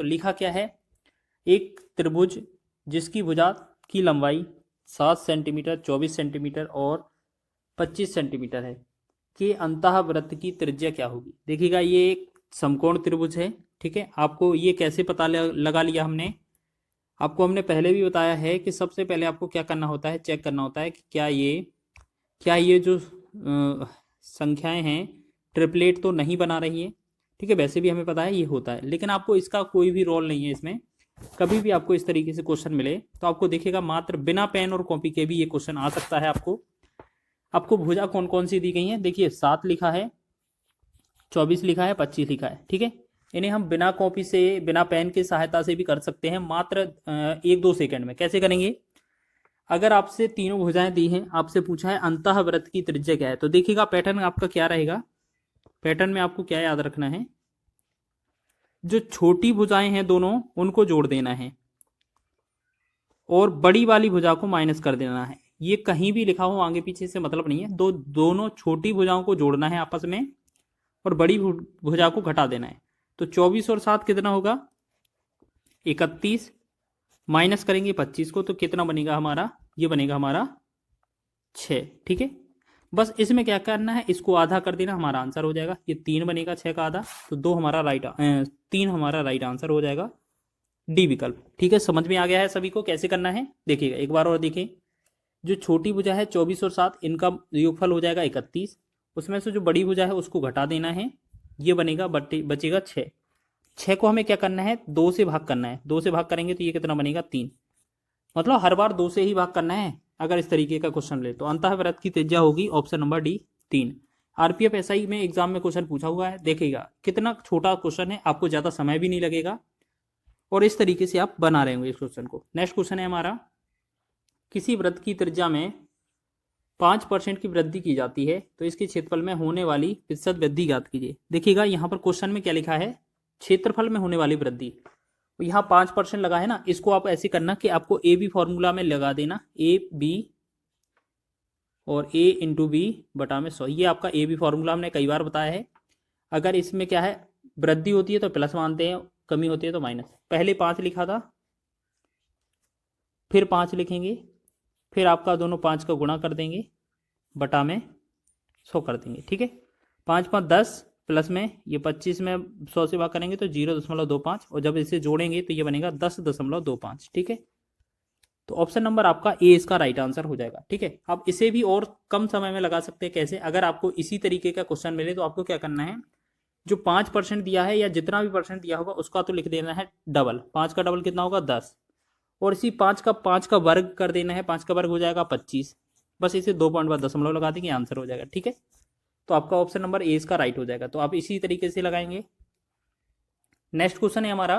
तो लिखा क्या है, एक त्रिभुज जिसकी भुजा की लंबाई 7 सेंटीमीटर, 24 सेंटीमीटर और 25 सेंटीमीटर है कि अंतःवृत्त की त्रिज्या क्या होगी। देखिएगा ये एक समकोण त्रिभुज है, ठीक है। आपको ये कैसे पता लगा लिया हमने, आपको हमने पहले भी बताया है कि सबसे पहले आपको क्या करना होता है, चेक करना होता है कि क्या ये जो संख्याएं हैं ट्रिपलेट तो नहीं बना रही है, ठीक है। वैसे भी हमें पता है ये होता है, लेकिन आपको इसका कोई भी रोल नहीं है इसमें। कभी भी आपको इस तरीके से क्वेश्चन मिले तो आपको देखिएगा मात्र बिना पेन और कॉपी के भी ये क्वेश्चन आ सकता है। आपको भुजा कौन कौन सी दी गई है, देखिए 7 लिखा है, 24 लिखा है, 25 लिखा है, ठीक है। इन्हें हम बिना कॉपी से, बिना पेन की सहायता से भी कर सकते हैं, मात्र 1-2 सेकंड में। कैसे करेंगे, अगर आपसे तीनों भुजाएं दी हैं, आपसे पूछा है अंतःवृत्त की त्रिज्या क्या है, तो देखिएगा पैटर्न आपका क्या रहेगा। पैटर्न में आपको क्या याद रखना है, जो छोटी भुजाएं हैं दोनों उनको जोड़ देना है और बड़ी वाली भुजा को माइनस कर देना है। ये कहीं भी लिखा हो आगे पीछे से मतलब नहीं है, दोनों छोटी भुजाओं को जोड़ना है आपस में और बड़ी भुजा को घटा देना है। तो 24 और 7 कितना होगा, 31, माइनस करेंगे 25 को तो कितना बनेगा हमारा, ये बनेगा हमारा 6, ठीक है। बस इसमें क्या करना है, इसको आधा कर देना, हमारा आंसर हो जाएगा। ये 3 बनेगा 6 का आधा, तो 3 हमारा राइट आंसर हो जाएगा, डी विकल्प, ठीक है। समझ में आ गया है सभी को कैसे करना है। देखिएगा एक बार और देखें, जो छोटी भुजा है 24 और 7 इनका योगफल हो जाएगा 31, उसमें से जो बड़ी भुजा है उसको घटा देना है, ये बनेगा बचेगा 6। 6 को हमें क्या करना है, 2 से भाग करना है। 2 से भाग करेंगे तो ये कितना बनेगा, 3। मतलब हर बार 2 से ही भाग करना है अगर इस तरीके का क्वेश्चन ले तो। अंतःवृत्त की त्रिज्या होगी option number D 3। RPF SI में एग्जाम में क्वेश्चन पूछा हुआ है, देखिएगा कितना छोटा क्वेश्चन है, आपको ज़्यादा समय भी नहीं लगेगा और इस तरीके से आप बना रहे होंगे इस क्वेश्चन को। नेक्स्ट क्वेश्चन है हमारा, किसी वृत्त की त्रिज्या में 5% की वृद्धि की जाती है तो इसके क्षेत्रफल में होने वाली प्रतिशत वृद्धि ज्ञात कीजिए। देखिएगा यहाँ पर क्वेश्चन में क्या लिखा है, क्षेत्रफल में होने वाली वृद्धि, यहाँ 5% लगा है ना, इसको आप ऐसे करना कि आपको ए बी फॉर्मूला में लगा देना, ए बी और ए इंटू बी बटा में 100। ये आपका ए बी फॉर्मूला हमने कई बार बताया है। अगर इसमें क्या है, वृद्धि होती है तो प्लस मानते हैं, कमी होती है तो माइनस। पहले 5 लिखा था, फिर 5 लिखेंगे, फिर आपका दोनों 5 का गुणा कर देंगे, बटा में 100 कर देंगे, ठीक है। 5 5 10 प्लस में ये 25 में 100 से भाग करेंगे तो 0.25 और जब इसे जोड़ेंगे तो ये बनेगा 10.25, ठीक है। तो ऑप्शन नंबर आपका ए इसका राइट आंसर हो जाएगा, ठीक है। आप इसे भी और कम समय में लगा सकते हैं। कैसे, अगर आपको इसी तरीके का क्वेश्चन मिले तो आपको क्या करना है, जो 5% दिया है या जितना भी परसेंट दिया होगा उसका तो लिख देना है डबल। 5 का डबल कितना होगा, 10, और इसी 5 का वर्ग कर देना है, 5 का वर्ग हो जाएगा 25। बस इसे 2 पॉइंट बाद दशमलव लगा देंगे, आंसर हो जाएगा, ठीक है। तो आपका ऑप्शन नंबर ए इसका राइट हो जाएगा। तो आप इसी तरीके से लगाएंगे। नेक्स्ट क्वेश्चन है हमारा,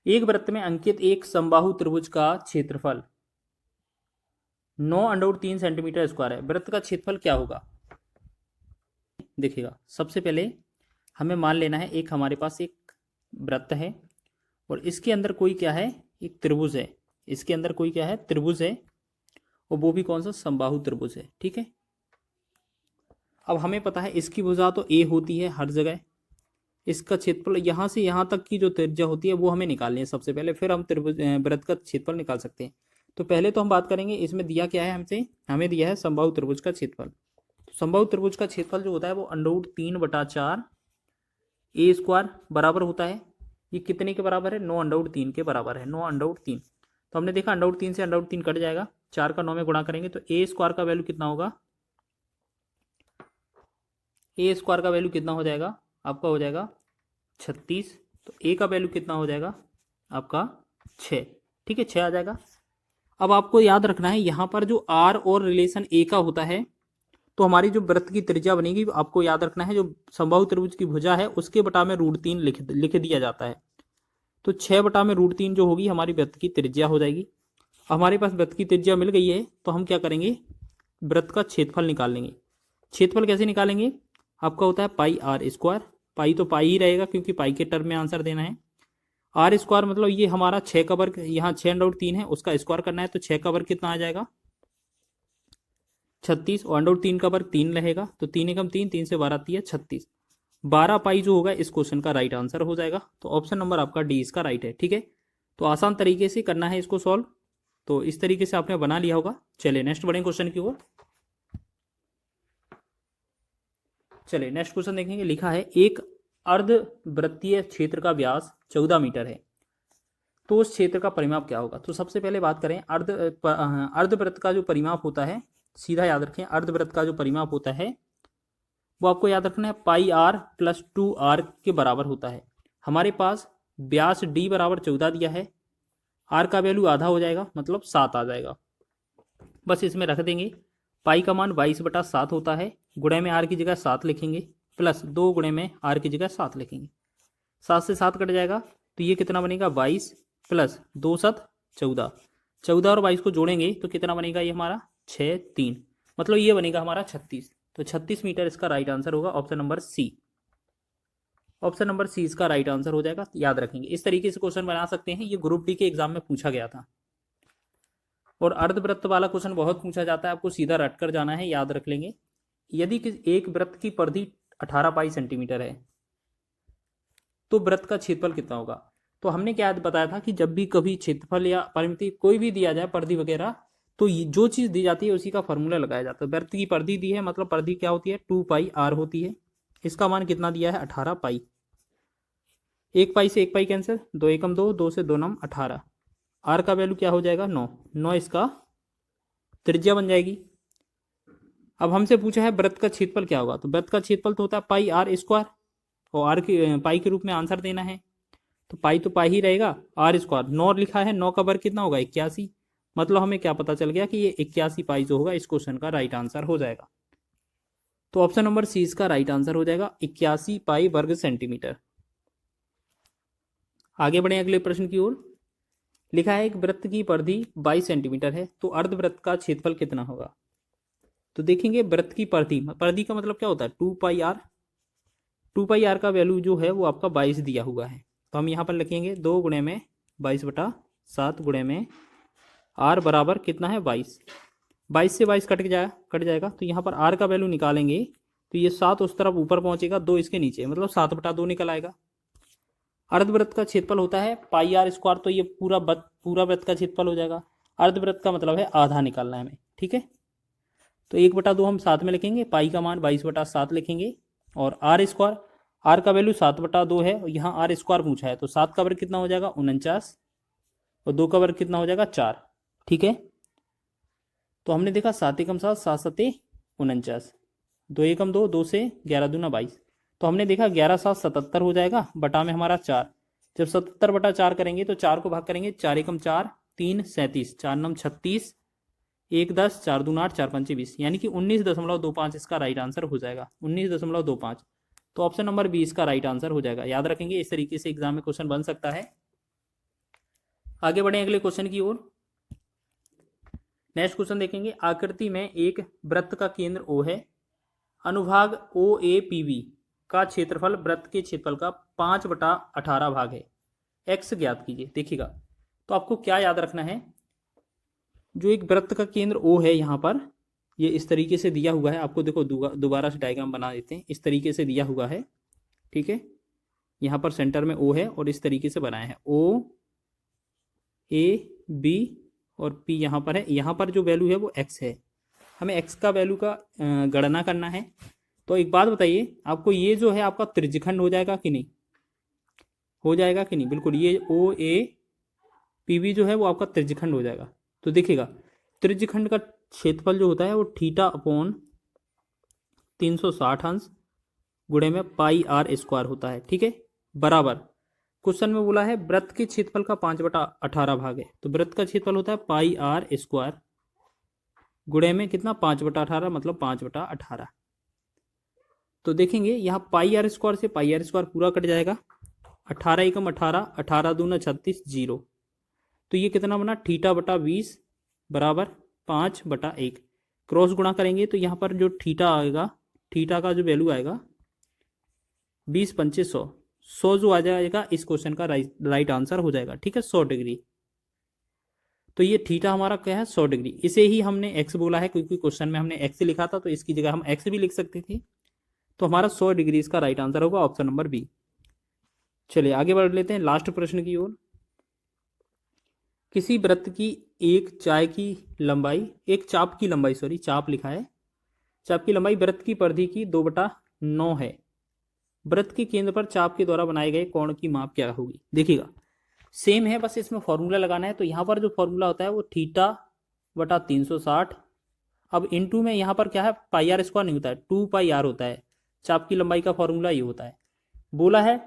एक वृत्त में अंकित एक समबाहु त्रिभुज का क्षेत्रफल 9√3 सेंटीमीटर स्क्वायर है, वृत्त का क्षेत्रफल क्या होगा। देखिएगा सबसे पहले हमें मान लेना है, एक हमारे पास एक वृत्त है और इसके अंदर कोई क्या है, एक त्रिभुज है। इसके अंदर कोई क्या है, त्रिभुज है, और वो भी कौन सा, समबाहु त्रिभुज है, ठीक है। अब हमें पता है इसकी भुजा तो ए होती है हर जगह, इसका क्षेत्रफल यहाँ से यहाँ तक की जो त्रिज्या होती है वो हमें निकालनी है सबसे पहले, फिर हम त्रिभुज वृत्त का क्षेत्रफल निकाल सकते हैं। तो पहले तो हम बात करेंगे, इसमें दिया क्या है हमसे, हमें दिया है समबाहु त्रिभुज का क्षेत्रफल। समबाहु त्रिभुज का क्षेत्रफल जो होता है वो √3/4 ए स्क्वायर बराबर होता है, ये कितने के बराबर है, 9√3 के बराबर है, 9√3। तो हमने देखा √3 से √3 कट जाएगा, 4 का 9 में गुणा करेंगे तो ए स्क्वायर का वैल्यू कितना होगा, ए स्क्वायर का वैल्यू कितना हो जाएगा आपका, हो जाएगा 36। तो ए का वैल्यू कितना हो जाएगा आपका 6, ठीक है, 6 आ जाएगा। अब आपको याद रखना है यहाँ पर जो आर और रिलेशन ए का होता है, तो हमारी जो वृत्त की त्रिज्या बनेगी आपको याद रखना है, जो समबाहु त्रिभुज की भुजा है उसके बटा में √3 लिख दिया जाता है। तो 6 बटा में √3 जो होगी हमारी वृत्त की त्रिज्या हो जाएगी। हमारे पास वृत्त की त्रिज्या मिल गई है तो हम क्या करेंगे, वृत्त का क्षेत्रफल निकाल लेंगे। क्षेत्रफल कैसे निकालेंगे, आपका होता है पाई आर स्क्वायर, पाई तो पाई ही रहेगा क्योंकि पाई के टर्म में आंसर देना है। आर स्क्वायर मतलब ये हमारा 6 का वर्ग, यहाँ 6√3 है उसका स्क्वायर करना है, तो 6 का वर्ग कितना आ जाएगा 36, और √3 का वर्ग 3 रहेगा, तो 3 एकम 3, 3 से 12 3 36, 12 पाई जो होगा इस क्वेश्चन का राइट आंसर हो जाएगा। तो ऑप्शन नंबर आपका डी इसका राइट है। ठीक है, तो आसान तरीके से करना है इसको सॉल्व। तो इस तरीके से आपने बना लिया होगा। चलिए नेक्स्ट बढ़ें क्वेश्चन की ओर। चलिए नेक्स्ट क्वेश्चन देखेंगे। लिखा है एक अर्धवृत्तीय क्षेत्र का व्यास 14 मीटर है, तो उस क्षेत्र का परिमाप क्या होगा। तो सबसे पहले बात करें अर्धवृत्त का जो परिमाप होता है, सीधा याद रखें, अर्धवृत्त का जो परिमाप होता है वो आपको याद रखना है पाई आर प्लस 2r के बराबर होता है। हमारे पास व्यास d बराबर 14 दिया है, r का वैल्यू आधा हो जाएगा मतलब 7 आ जाएगा। बस इसमें रख देंगे, पाई का मान 22/7 होता है, गुणे में r की जगह 7 लिखेंगे, प्लस 2 गुणे में r की जगह 7 लिखेंगे। 7 से 7 कट जाएगा तो ये कितना बनेगा 22 प्लस 2 7 14। 14 और 22 को जोड़ेंगे तो कितना बनेगा ये हमारा 6 3, मतलब ये बनेगा हमारा 36। तो 36 मीटर इसका राइट आंसर होगा, option number C. Option number C इसका राइट आंसर हो जाएगा, याद रखेंगे। इस तरीके से क्वेश्चन बना सकते हैं, ये ग्रुप डी के एग्जाम में पूछा गया था। और अर्धवृत्त वाला क्वेश्चन बहुत पूछा जाता है, आपको सीधा रट कर जाना है, याद रख लेंगे। यदि एक वृत्त की परिधि 18 पाई सेंटीमीटर है तो वृत्त का क्षेत्रफल कितना होगा। तो हमने क्या बताया था कि जब भी कभी क्षेत्रफल या परिमिति कोई भी दिया जाए, परिधि वगैरह, तो जो चीज दी जाती है उसी का फॉर्मूला लगाया जाता है। वृत्त की परिधि दी है, मतलब परिधि क्या होती है 2 पाई r होती है। इसका मान कितना दिया है 18 पाई। 1 पाई से 1 पाई कैंसिल, 2 एकम 2, 2 से 2 नम 18। r का वैल्यू क्या हो जाएगा 9, 9 इसका त्रिज्या बन जाएगी। अब हमसे पूछा है वृत्त का क्षेत्रफल क्या होगा। तो वृत्त का क्षेत्रफल तो होता है पाई r स्क्वायर, और आर की पाई के रूप में आंसर देना है, तो पाई तो पाई ही रहेगा, आर स्क्वायर 9 लिखा है, 9 का वर्ग कितना होगा 81। मतलब हमें क्या पता चल गया कि ये 81 पाई जो होगा इस क्वेश्चन का राइट आंसर हो जाएगा। तो ऑप्शन नंबर सी इसका राइट आंसर हो जाएगा 81 पाई वर्ग सेंटीमीटर। आगे बढ़े अगले प्रश्न की ओर। लिखा है एक वृत्त की परिधि 22 सेंटीमीटर है, तो अर्धवृत्त का क्षेत्रफल कितना होगा। तो देखेंगे वृत्त की परिधि, परिधि का मतलब क्या होता है 2 पाई r। 2 पाई r का वैल्यू जो है वो आपका 22 दिया हुआ है, तो हम यहाँ पर लिखेंगे 2 गुणे में 22/7 गुणे में r बराबर कितना है 22। 22 से 22 कट जाएगा, तो यहाँ पर r का वैल्यू निकालेंगे तो ये 7 उस तरफ ऊपर पहुँचेगा, 2 इसके नीचे, मतलब 7/2 निकल आएगा। अर्धवृत्त का क्षेत्रफल होता है पाई r स्क्वायर, तो ये पूरा वृत्त का क्षेत्रफल हो जाएगा। अर्धवृत्त का मतलब है आधा निकालना है हमें। ठीक है, तो 1/2 हम साथ में लिखेंगे, पाई का मान 22/7 लिखेंगे, और r स्क्वायर, r का वैल्यू 7/2 है, और यहाँ r स्क्वायर पूछा है, तो 7 का वर्ग कितना हो जाएगा 49, और 2 का वर्ग कितना हो जाएगा 4। ठीक है, तो हमने देखा 7 एकम 7, 7 7 49, 2 एकम 2, 2 से 11 दूना 22, तो हमने देखा 11 7 77 हो जाएगा, बटा में हमारा 4। जब 77/4 करेंगे तो 4 को भाग करेंगे, 4 एकम 4, 3 37, 4 नम 36, 1 10, 4 दूना 8, 4 पंचे 20, यानी कि 19.25 इसका राइट आंसर हो जाएगा, 19.25। तो ऑप्शन नंबर बी इसका राइट आंसर हो जाएगा, याद रखेंगे। इस तरीके से एग्जाम में क्वेश्चन बन सकता है। आगे बढ़े अगले क्वेश्चन की ओर। नेक्स्ट क्वेश्चन देखेंगे। आकृति में एक वृत्त का केंद्र O है, अनुभाग OAPB का क्षेत्रफल वृत्त के क्षेत्रफल का 5/18 भाग है, x ज्ञात कीजिए। देखिएगा, तो आपको क्या याद रखना है, जो एक वृत्त का केंद्र O है, यहाँ पर ये इस तरीके से दिया हुआ है। आपको देखो दोबारा से डायग्राम बना देते हैं, इस तरीके से दिया हुआ है। ठीक है, यहाँ पर सेंटर में O है और इस तरीके से बनाया है, O A B और P यहाँ पर है। यहाँ पर जो वैल्यू है वो x है, हमें x का वैल्यू का गणना करना है। तो एक बात बताइए, आपको ये जो है आपका त्रिज्यखंड हो जाएगा कि नहीं, हो जाएगा कि नहीं। बिल्कुल, ये OAPB जो है वो आपका त्रिज्यखंड हो जाएगा। तो देखिएगा, त्रिज्यखंड का क्षेत्रफल जो होता है वो θ/360 गुणे में पाई r स्क्वायर होता है। ठीक है, बराबर क्वेश्चन में बोला है वृत्त के क्षेत्रफल का 5/18 भाग है, तो वृत्त का क्षेत्रफल होता है पाई r स्क्वायर गुणे में कितना 5/18, मतलब 5/18। तो देखेंगे यहाँ पाई r स्क्वायर से पाई r स्क्वायर पूरा कट जाएगा, 18 एकम 18, 18 दूना 36, 0। तो ये कितना बना θ/20 बराबर 5/1। क्रॉस गुणा करेंगे तो यहाँ पर जो थीटा आएगा, थीटा का जो वैल्यू आएगा 20 पंचे 100, 100 जो आ जाएगा इस क्वेश्चन का राइट आंसर हो जाएगा। ठीक है, 100 डिग्री। तो ये थीटा हमारा क्या है 100 डिग्री। इसे ही हमने x बोला है क्योंकि क्वेश्चन में हमने x लिखा था, तो इसकी जगह हम x भी लिख सकते थे। तो हमारा 100 डिग्री इसका राइट आंसर होगा, ऑप्शन नंबर बी। चलिए आगे बढ़ लेते हैं लास्ट प्रश्न की ओर। किसी वृत्त की एक चाय की लंबाई, एक चाप की लंबाई, सॉरी चाप लिखा है, चाप की लंबाई वृत्त की परिधि की 2/9 है। वृत्त के केंद्र पर चाप के द्वारा बनाए गए कोण की माप क्या होगी? देखिएगा सेम है, बस इसमें फॉर्मूला लगाना है। तो यहाँ पर जो फॉर्मूला होता है वो θ/360। अब इनटू में यहाँ पर क्या है, पाई आर स्क्वायर नहीं होता है, 2πr होता है। चाप की लंबाई का फॉर्मूला ये होता है। बोला है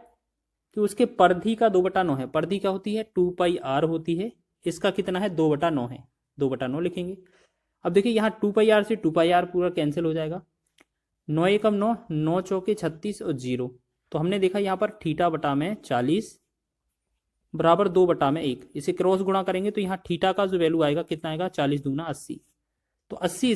कि उसके परिधि का 2/9 है। परिधि क्या होती है? 2πr होती है। इसका कितना है? 2/9 है। 2/9 लिखेंगे। अब देखिए यहाँ 2πr से 2πr पूरा कैंसिल हो जाएगा। 9 एकम 9, 9 चौके 36 और 0। तो हमने देखा यहाँ पर θ/40 बराबर 2/1। इसे क्रॉस गुणा करेंगे तो यहाँ थीटा का जो वैल्यू आएगा कितना आएगा? 40 दूना 80। तो 80